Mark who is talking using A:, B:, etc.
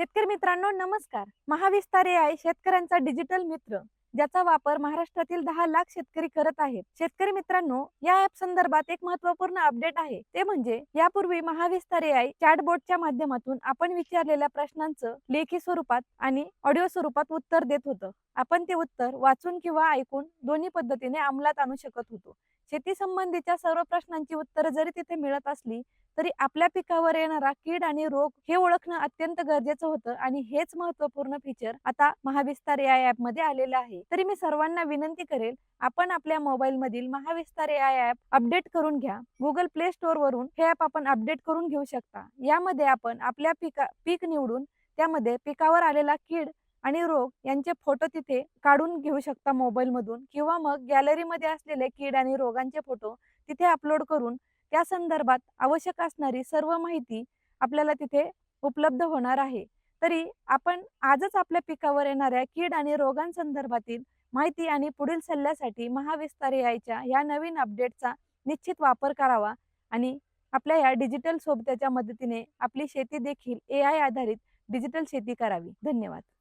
A: शेतकरी मित्रांनो नमस्कार. महाविस्तार एआय शेतकऱ्यांचा डिजिटल मित्र, ज्याचा वापर महाराष्ट्रातील 10 लाख शेतकरी करत आहेत. शेतकरी मित्रांनो, या ऍप संदर्भात एक महत्त्वपूर्ण अपडेट आहे. ते म्हणजे यापूर्वी महाविस्तार एआय चॅटबॉटच्या माध्यमातून आपण विचारलेल्या प्रश्नांचं लेखी स्वरूपात आणि ऑडिओ स्वरूपात उत्तर देत होतं. आपण ते उत्तर वाचून किंवा ऐकून दोन्ही पद्धतीने अंमलात आणू शकत होतो. शेती संबंधीच्या सर्व प्रश्नांची उत्तरं जरी तिथे मिळत असली तरी आपल्या पिकावर येणारा कीड आणि रोग हे ओळखणं अत्यंत गरजेचं होतं आणि हेच महत्त्वपूर्ण फीचर आता महाविस्तार एआय ऍप मध्ये आलेलं आहे. तरी मी सर्वांना विनंती करेल, आपण आपल्या मोबाईल मधील महाविस्तार एआय ऍप अपडेट करून घ्या. गुगल प्ले स्टोअर वरून हे ऍप आपण अपडेट करून घेऊ शकता. यामध्ये आपण आपल्या पीक निवडून त्यामध्ये पिकावर आलेला कीड आणि रोग यांचे फोटो तिथे काढून घेऊ शकता मोबाईल मधून, किंवा मग गॅलरीमध्ये असलेले कीड आणि रोगांचे फोटो तिथे अपलोड करून त्या संदर्भात आवश्यक असणारी सर्व माहिती आपल्याला तिथे उपलब्ध होणार आहे. तरी आपण आजच आपल्या पिकावर येणाऱ्या कीड आणि रोगांसंदर्भातील माहिती आणि पुढील सल्ल्यासाठी महाविस्तार एआयच्या या नवीन अपडेटचा निश्चित वापर करावा आणि आपल्या या डिजिटल सोबत्याच्या मदतीने आपली शेती देखील एआय आधारित डिजिटल शेती करावी. धन्यवाद.